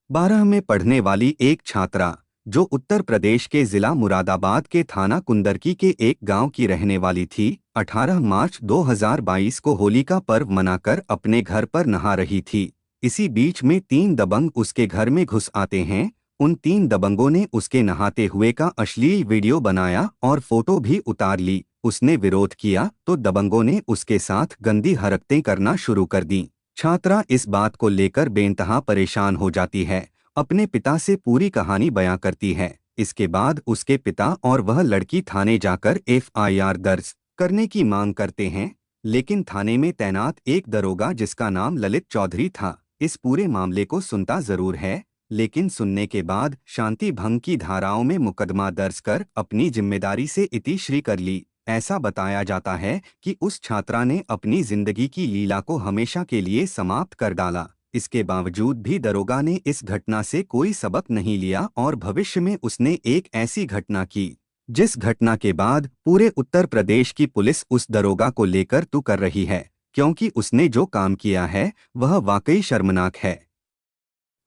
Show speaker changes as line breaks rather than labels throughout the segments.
12 में पढ़ने वाली एक छात्रा जो उत्तर प्रदेश के जिला मुरादाबाद के थाना कुंदरकी के एक गांव की रहने वाली थी, 18 मार्च 2022 को होली का पर्व मनाकर अपने घर पर नहा रही थी। इसी बीच में 3 दबंग उसके घर में घुस आते हैं। उन 3 दबंगों ने उसके नहाते हुए का अश्लील वीडियो बनाया और फोटो भी उतार ली। उसने विरोध किया तो दबंगों ने उसके साथ गंदी हरकतें करना शुरू कर दी। छात्रा इस बात को लेकर बेइंतहा परेशान हो जाती है। अपने पिता से पूरी कहानी बयां करती है। इसके बाद उसके पिता और वह लड़की थाने जाकर एफआईआर दर्ज करने की मांग करते हैं। लेकिन थाने में तैनात एक दरोगा जिसका नाम ललित चौधरी था, इस पूरे मामले को सुनता जरूर है, लेकिन सुनने के बाद शांति भंग की धाराओं में मुकदमा दर्ज कर अपनी जिम्मेदारी से इतिश्री कर ली। ऐसा बताया जाता है कि उस छात्रा ने अपनी जिंदगी की लीला को हमेशा के लिए समाप्त कर डाला। इसके बावजूद भी दरोगा ने इस घटना से कोई सबक नहीं लिया और भविष्य में उसने एक ऐसी घटना की जिस घटना के बाद पूरे उत्तर प्रदेश की पुलिस उस दरोगा को लेकर तू कर रही है, क्योंकि उसने जो काम किया है वह वाकई शर्मनाक है।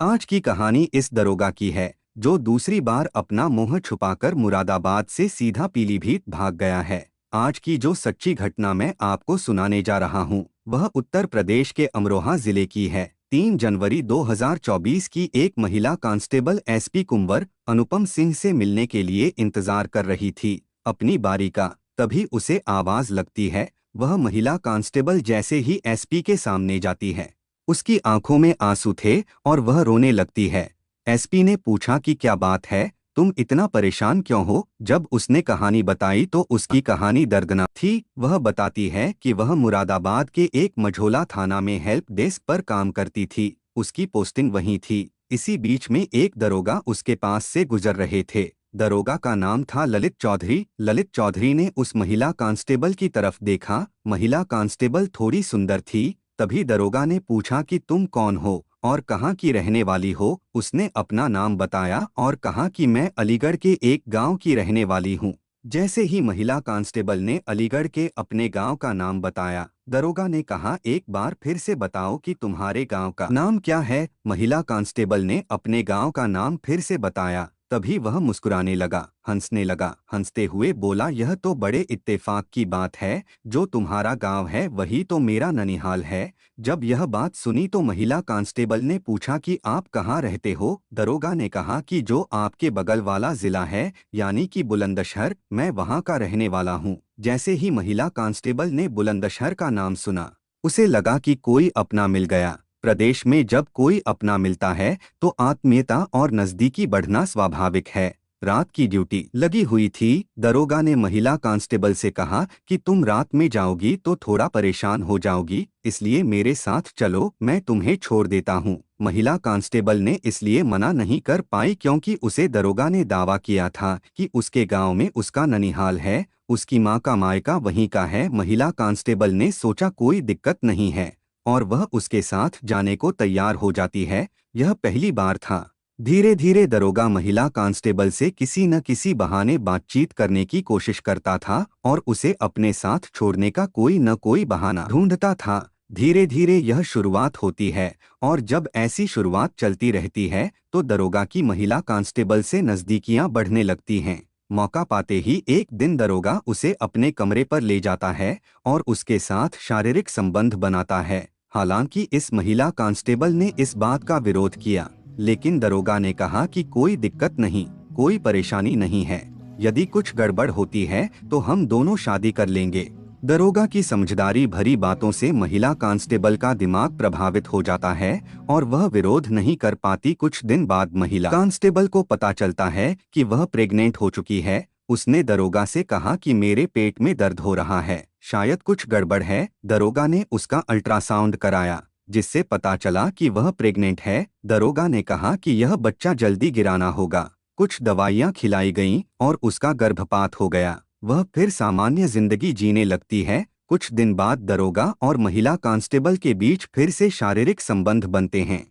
आज की कहानी इस दरोगा की है जो दूसरी बार अपना मुंह छुपाकर मुरादाबाद से सीधा पीलीभीत भाग गया है। आज की जो सच्ची घटना मैं आपको सुनाने जा रहा हूं, वह उत्तर प्रदेश के अमरोहा जिले की है। 3 जनवरी 2024 की एक महिला कांस्टेबल एसपी कुंवर अनुपम सिंह से मिलने के लिए इंतजार कर रही थी अपनी बारी का। तभी उसे आवाज लगती है। वह महिला कांस्टेबल जैसे ही एसपी के सामने जाती है, उसकी आंखों में आंसू थे और वह रोने लगती है। एसपी ने पूछा कि क्या बात है, तुम इतना परेशान क्यों हो? जब उसने कहानी बताई तो उसकी कहानी दर्दनाक थी। वह बताती है कि वह मुरादाबाद के एक मझोला थाना में हेल्प डेस्क पर काम करती थी। उसकी पोस्टिंग वहीं थी। इसी बीच में एक दरोगा उसके पास से गुजर रहे थे। दरोगा का नाम था ललित चौधरी। ललित चौधरी ने उस महिला कांस्टेबल की तरफ देखा। महिला कांस्टेबल थोड़ी सुंदर थी। तभी दरोगा ने पूछा कि तुम कौन हो और कहाँ की रहने वाली हो? उसने अपना नाम बताया और कहा कि मैं अलीगढ़ के एक गांव की रहने वाली हूँ। जैसे ही महिला कांस्टेबल ने अलीगढ़ के अपने गांव का नाम बताया, दरोगा ने कहा, एक बार फिर से बताओ कि तुम्हारे गांव का नाम क्या है? महिला कांस्टेबल ने अपने गांव का नाम फिर से बताया। तभी वह मुस्कुराने लगा, हंसने लगा। हंसते हुए बोला, यह तो बड़े इत्तेफाक की बात है, जो तुम्हारा गांव है वही तो मेरा ननिहाल है। जब यह बात सुनी तो महिला कांस्टेबल ने पूछा कि आप कहाँ रहते हो? दरोगा ने कहा कि जो आपके बगल वाला जिला है, यानी कि बुलंदशहर, मैं वहाँ का रहने वाला हूँ। जैसे ही महिला कांस्टेबल ने बुलंदशहर का नाम सुना, उसे लगा कि कोई अपना मिल गया। प्रदेश में जब कोई अपना मिलता है तो आत्मीयता और नजदीकी बढ़ना स्वाभाविक है। रात की ड्यूटी लगी हुई थी। दरोगा ने महिला कांस्टेबल से कहा कि तुम रात में जाओगी तो थोड़ा परेशान हो जाओगी, इसलिए मेरे साथ चलो, मैं तुम्हें छोड़ देता हूँ। महिला कांस्टेबल ने इसलिए मना नहीं कर पाई क्योंकि उसे दरोगा ने दावा किया था कि उसके गांव में उसका ननिहाल है, उसकी माँ का मायका वहीं का है। महिला कांस्टेबल ने सोचा कोई दिक्कत नहीं है और वह उसके साथ जाने को तैयार हो जाती है। यह पहली बार था। धीरे धीरे दरोगा महिला कांस्टेबल से किसी न किसी बहाने बातचीत करने की कोशिश करता था और उसे अपने साथ छोड़ने का कोई न कोई बहाना ढूंढता था। धीरे धीरे यह शुरुआत होती है और जब ऐसी शुरुआत चलती रहती है तो दरोगा की महिला कांस्टेबल से नजदीकियां बढ़ने लगती हैं। मौका पाते ही एक दिन दरोगा उसे अपने कमरे पर ले जाता है और उसके साथ शारीरिक संबंध बनाता है। हालांकि इस महिला कांस्टेबल ने इस बात का विरोध किया, लेकिन दरोगा ने कहा कि कोई दिक्कत नहीं, कोई परेशानी नहीं है। यदि कुछ गड़बड़ होती है तो हम दोनों शादी कर लेंगे। दरोगा की समझदारी भरी बातों से महिला कांस्टेबल का दिमाग प्रभावित हो जाता है और वह विरोध नहीं कर पाती। कुछ दिन बाद महिला कांस्टेबल को पता चलता है कि वह प्रेग्नेंट हो चुकी है। उसने दरोगा से कहा कि मेरे पेट में दर्द हो रहा है, शायद कुछ गड़बड़ है। दरोगा ने उसका अल्ट्रासाउंड कराया, जिससे पता चला कि वह प्रेग्नेंट है। दरोगा ने कहा कि यह बच्चा जल्दी गिराना होगा। कुछ दवाइयां खिलाई गईं और उसका गर्भपात हो गया। वह फिर सामान्य जिंदगी जीने लगती है। कुछ दिन बाद दरोगा और महिला कांस्टेबल के बीच फिर से शारीरिक संबंध बनते हैं।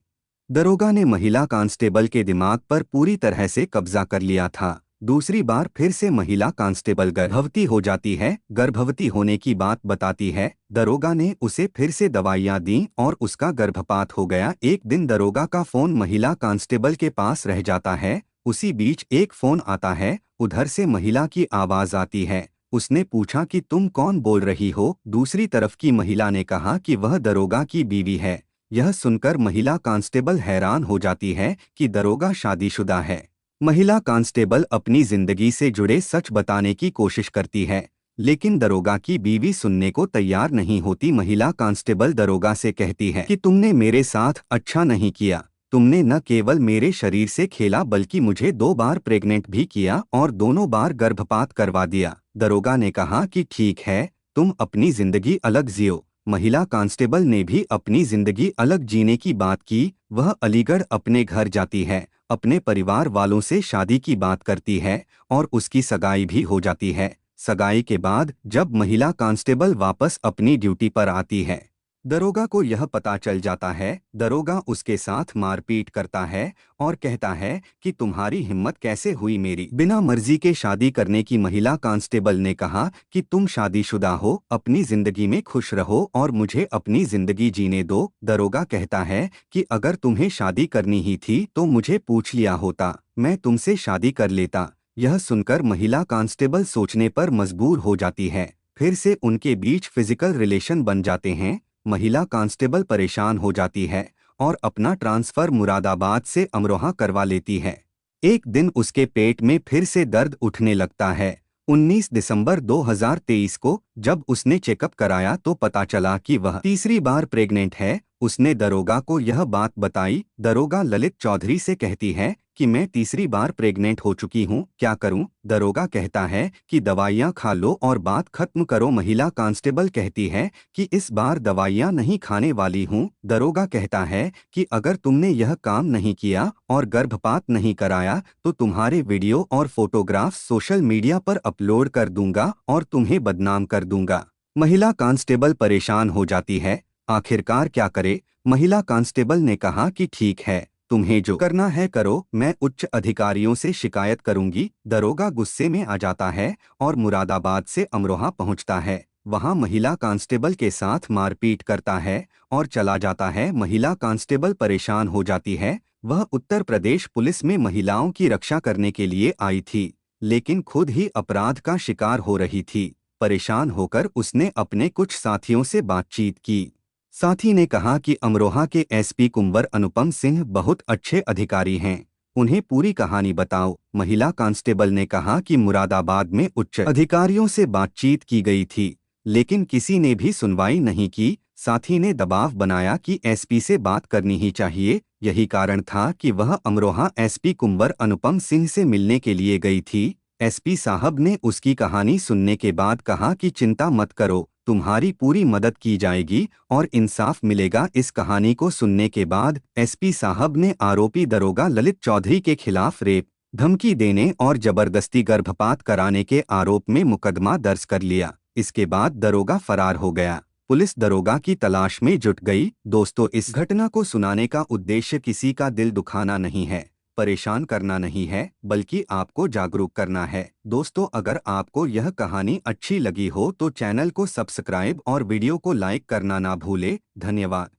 दरोगा ने महिला कांस्टेबल के दिमाग पर पूरी तरह से कब्जा कर लिया था। दूसरी बार फिर से महिला कांस्टेबल गर्भवती हो जाती है। गर्भवती होने की बात बताती है। दरोगा ने उसे फिर से दवाइयां दी और उसका गर्भपात हो गया। एक दिन दरोगा का फोन महिला कांस्टेबल के पास रह जाता है। उसी बीच एक फोन आता है। उधर से महिला की आवाज आती है। उसने पूछा कि तुम कौन बोल रही हो। दूसरी तरफ की महिला ने कहा कि वह दरोगा की बीवी है। यह सुनकर महिला कांस्टेबल हैरान हो जाती है कि दरोगा शादीशुदा है। महिला कांस्टेबल अपनी जिंदगी से जुड़े सच बताने की कोशिश करती है, लेकिन दरोगा की बीवी सुनने को तैयार नहीं होती। महिला कांस्टेबल दरोगा से कहती है कि तुमने मेरे साथ अच्छा नहीं किया। तुमने न केवल मेरे शरीर से खेला बल्कि मुझे 2 बार प्रेग्नेंट भी किया और दोनों बार गर्भपात करवा दिया। दरोगा ने कहा कि ठीक है, तुम अपनी जिंदगी अलग जियो। महिला कांस्टेबल ने भी अपनी जिंदगी अलग जीने की बात की। वह अलीगढ़ अपने घर जाती है, अपने परिवार वालों से शादी की बात करती है और उसकी सगाई भी हो जाती है। सगाई के बाद जब महिला कांस्टेबल वापस अपनी ड्यूटी पर आती है, दरोगा को यह पता चल जाता है। दरोगा उसके साथ मारपीट करता है और कहता है कि तुम्हारी हिम्मत कैसे हुई मेरी बिना मर्जी के शादी करने की। महिला कांस्टेबल ने कहा कि तुम शादीशुदा हो, अपनी जिंदगी में खुश रहो और मुझे अपनी जिंदगी जीने दो। दरोगा कहता है कि अगर तुम्हें शादी करनी ही थी तो मुझे पूछ लिया होता, मैं तुमसे शादी कर लेता। यह सुनकर महिला कांस्टेबल सोचने पर मजबूर हो जाती है। फिर से उनके बीच फिजिकल रिलेशन बन जाते हैं। महिला कांस्टेबल परेशान हो जाती है और अपना ट्रांसफर मुरादाबाद से अमरोहा करवा लेती है। एक दिन उसके पेट में फिर से दर्द उठने लगता है। 19 दिसंबर 2023 को जब उसने चेकअप कराया तो पता चला कि वह तीसरी बार प्रेग्नेंट है। उसने दरोगा को यह बात बताई। दरोगा ललित चौधरी से कहती है कि मैं तीसरी बार प्रेग्नेंट हो चुकी हूँ, क्या करूँ? दरोगा कहता है कि दवाइयाँ खा लो और बात खत्म करो। महिला कांस्टेबल कहती है कि इस बार दवाइयाँ नहीं खाने वाली हूँ। दरोगा कहता है कि अगर तुमने यह काम नहीं किया और गर्भपात नहीं कराया तो तुम्हारे वीडियो और फोटोग्राफ सोशल मीडिया पर अपलोड कर दूंगा और तुम्हें बदनाम कर दूंगा। महिला कांस्टेबल परेशान हो जाती है। आखिरकार क्या करे? महिला कांस्टेबल ने कहा कि ठीक है, तुम्हें जो करना है करो, मैं उच्च अधिकारियों से शिकायत करूंगी। दरोगा गुस्से में आ जाता है और मुरादाबाद से अमरोहा पहुंचता है। वहां महिला कांस्टेबल के साथ मारपीट करता है और चला जाता है। महिला कांस्टेबल परेशान हो जाती है। वह उत्तर प्रदेश पुलिस में महिलाओं की रक्षा करने के लिए आई थी, लेकिन खुद ही अपराध का शिकार हो रही थी। परेशान होकर उसने अपने कुछ साथियों से बातचीत की। साथी ने कहा कि अमरोहा के एसपी कुंवर अनुपम सिंह बहुत अच्छे अधिकारी हैं, उन्हें पूरी कहानी बताओ। महिला कांस्टेबल ने कहा कि मुरादाबाद में उच्च अधिकारियों से बातचीत की गई थी, लेकिन किसी ने भी सुनवाई नहीं की। साथी ने दबाव बनाया कि एसपी से बात करनी ही चाहिए। यही कारण था कि वह अमरोहा एसपी कुंवर अनुपम सिंह से मिलने के लिए गई थी। एसपी साहब ने उसकी कहानी सुनने के बाद कहा कि चिंता मत करो, तुम्हारी पूरी मदद की जाएगी और इंसाफ मिलेगा। इस कहानी को सुनने के बाद एसपी साहब ने आरोपी दरोगा ललित चौधरी के खिलाफ रेप, धमकी देने और जबरदस्ती गर्भपात कराने के आरोप में मुकदमा दर्ज कर लिया। इसके बाद दरोगा फरार हो गया। पुलिस दरोगा की तलाश में जुट गई। दोस्तों, इस घटना को सुनाने का उद्देश्य किसी का दिल दुखाना नहीं है, परेशान करना नहीं है, बल्कि आपको जागरूक करना है। दोस्तों, अगर आपको यह कहानी अच्छी लगी हो तो चैनल को सब्सक्राइब और वीडियो को लाइक करना ना भूले। धन्यवाद।